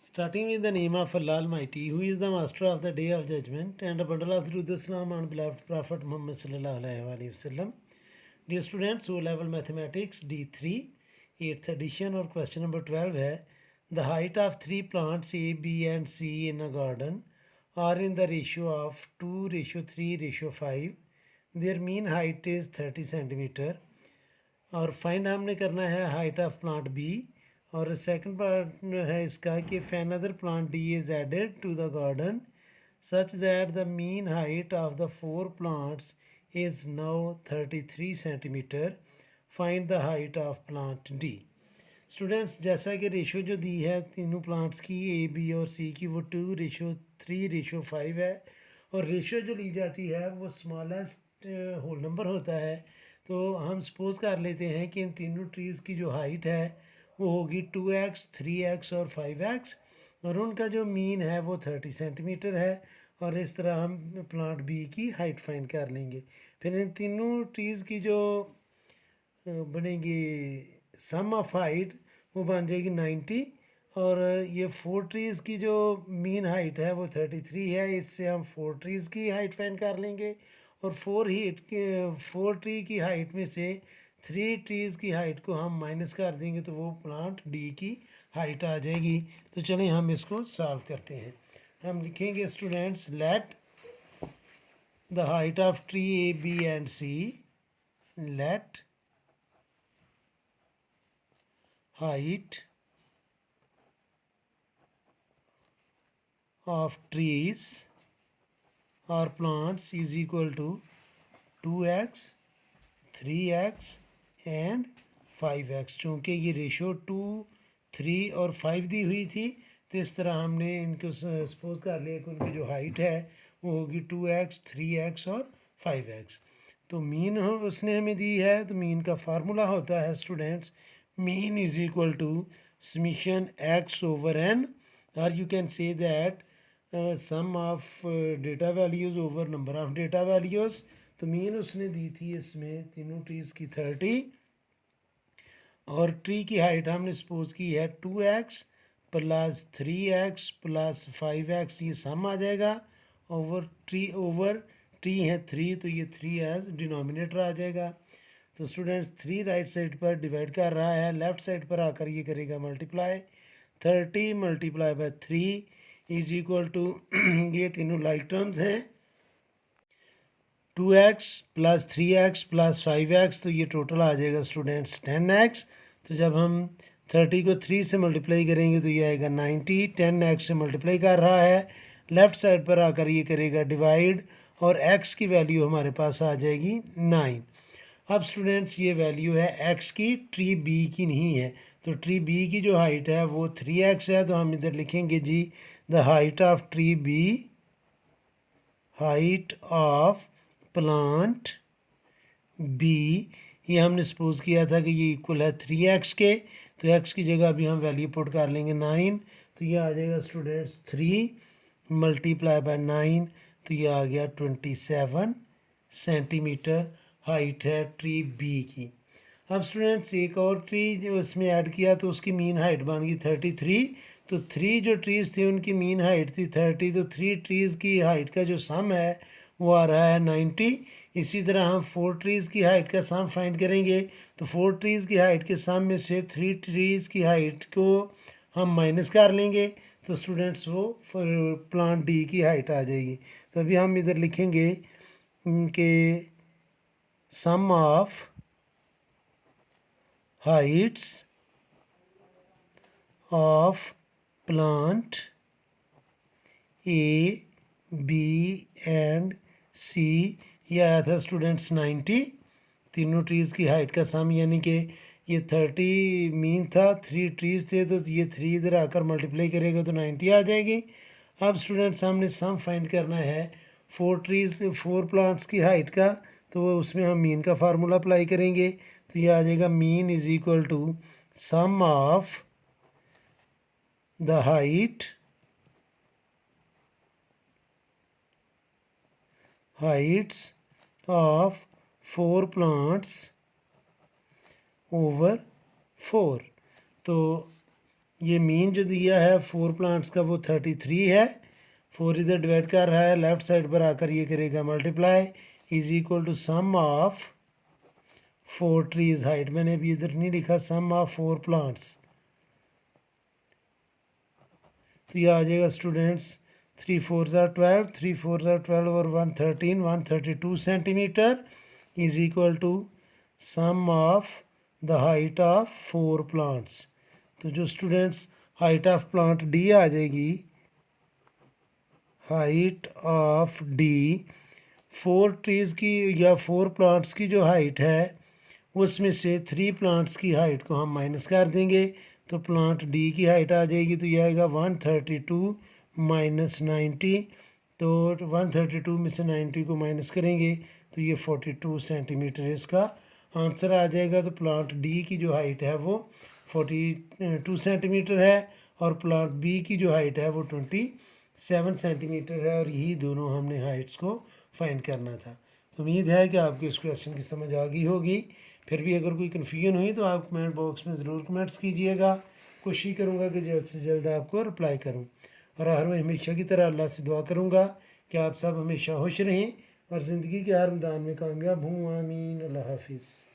Starting with the name of Allah Almighty, who is the master of the day of judgment, and a bundle of truth Islam and beloved Prophet Muhammad sallallahu alaihi wasallam. Dear students, O level mathematics D3, 8th edition और question number 12 है. The height of three plants A, B and C in a garden are in the ratio of 2:3:5. Their mean height is 30 centimeter. और find हमने करना है height of plant B. और second part है इसका कि if another plant D is added to the garden such that the mean height of the four plants is now 33 centimeter. Find the height of plant D. Students, जैसा कि ratio जो दी है तीनों plants की A B और सी की वो 2:3:5 है. और रेशो जो ली जाती है वो स्मॉलेस्ट होल नंबर होता है. तो हम सपोज कर लेते हैं कि इन तीनों ट्रीज़ की जो हाइट है वो होगी 2x, 3x और 5x. और उनका जो मीन है वो 30 सेंटीमीटर है. और इस तरह हम प्लांट बी की हाइट फाइंड कर लेंगे. फिर इन तीनों ट्रीज़ की जो बनेगी सम ऑफ हाइट वो बन जाएगी 90. और ये फोर ट्रीज़ की जो मीन हाइट है वो 33 है. इससे हम फोर ट्रीज़ की हाइट फाइंड कर लेंगे. और फोर ट्री की हाइट में से थ्री ट्रीज़ की हाइट को हम माइनस कर देंगे तो वो प्लांट डी की हाइट आ जाएगी. तो चलें हम इसको सॉल्व करते हैं. हम लिखेंगे students, let the height of tree A B and C, let height of trees or plants is equal to 2x, 3x and 5x. चूँकि ये रेशो 2, 3 और 5 दी हुई थी तो इस तरह हमने इनको सपोज कर लिया कि उनकी जो हाइट है वो होगी 2x, 3x और 5x. तो मीन उसने हमें दी है. तो मीन का फार्मूला होता है students, mean is equal to summation x over n, or you can say that sum of data values over number of data values. तो मीन उसने दी थी इसमें तीनों ट्रीज़ की 30. और ट्री की हाइट हमने सपोज की है 2x plus 3x plus 5x. ये सम आ जाएगा ओवर ट्री है 3 तो ये 3 एज डिनोमिनेटर आ जाएगा. तो स्टूडेंट्स 3 राइट साइड पर डिवाइड कर रहा है, लेफ़्ट साइड पर आकर ये करेगा multiply. 30 multiply by 3 is equal to ये तीनों लाइक टर्म्स हैं 2x plus 3x plus 5x. तो ये टोटल आ जाएगा स्टूडेंट्स 10x. तो जब हम 30 को 3 से मल्टीप्लाई करेंगे तो ये आएगा 90. 10x से मल्टीप्लाई कर रहा है, लेफ़्ट साइड पर आकर ये करेगा डिवाइड और x की वैल्यू हमारे पास आ जाएगी 9. अब स्टूडेंट्स ये वैल्यू है x की, ट्री बी की नहीं है. तो ट्री बी की जो हाइट है वो 3x है. तो हम इधर लिखेंगे जी the height of tree B, height of plant B. ये हमने सपोज किया था कि ये इक्वल है 3x के. तो x की जगह अभी हम वैल्यू पुट कर लेंगे 9. तो ये आ जाएगा स्टूडेंट्स 3 मल्टीप्लाई बाय 9. तो ये आ गया 27 सेंटीमीटर हाइट है ट्री बी की. अब स्टूडेंट्स एक और ट्री जो इसमें ऐड किया तो उसकी मीन हाइट बन गई 33. तो 3 जो ट्रीज़ थे उनकी मीन हाइट थी 30. तो 3 ट्रीज़ की हाइट का जो सम है वो आ रहा है 90. इसी तरह हम 4 ट्रीज़ की हाइट का सम फाइंड करेंगे. तो 4 ट्रीज़ की हाइट के सम में से 3 ट्रीज़ की हाइट को हम माइनस कर लेंगे तो स्टूडेंट्स वो प्लांट डी की हाइट आ जाएगी. तो अभी हम इधर लिखेंगे कि sum of heights of plant A, B and C ये आया था स्टूडेंट्स 90. तीनों ट्रीज़ की हाइट का सम, यानी कि ये 30 मीन था, 3 ट्रीज़ थे तो ये 3 इधर आकर मल्टीप्लाई करेगा तो 90 आ जाएगी. अब स्टूडेंट्स हमने सम फाइंड करना है 4 प्लांट्स की हाइट का. तो उसमें हम मीन का फार्मूला अप्लाई करेंगे. तो ये आ जाएगा mean is equal to sum of the height heights of 4 plants over 4. तो ये मीन जो दिया है 4 प्लांट्स का वो 33 है। 4 इधर डिवाइड कर रहा है, लेफ्ट साइड पर आकर ये करेगा multiply, is equal to sum of 4 trees height. मैंने अभी इधर नहीं लिखा, सम ऑफ 4 प्लांट्स। तो ये आ जाएगा स्टूडेंट्स 3 4 12, 3 4 12 और 113, 132 centimetre is equal to sum of the height of 4 plants. तो जो students height of plant D आ जाएगी, हाइट ऑफ डी 4 ट्रीज़ की या 4 प्लांट्स की जो हाइट है उसमें से 3 प्लांट्स की हाइट को हम माइनस कर देंगे, तो प्लांट डी की हाइट आ जाएगी। तो ये आएगा 132 माइनस 90। तो 132 में से 90 को माइनस करेंगे तो ये 42 सेंटीमीटर इसका आंसर आ जाएगा। तो प्लांट डी की जो हाइट है वो 42 सेंटीमीटर है और प्लांट बी की जो हाइट है वो 27 सेंटीमीटर है, और यही दोनों हमने हाइट्स को फाइंड करना था। तो उम्मीद है कि आपको इस क्वेश्चन की समझ आ गई होगी। फिर भी अगर कोई कन्फ्यूजन हुई तो आप कमेंट बॉक्स में ज़रूर कमेंट्स कीजिएगा। कोशिश करूँगा कि जल्द से जल्द आपको रिप्लाई करूँ, और हमेशा की तरह अल्लाह से दुआ करूँगा कि आप सब हमेशा खुश रहें और ज़िंदगी के हर मैदान में कामयाब हों। आमीन। अल्लाह हाफिज़।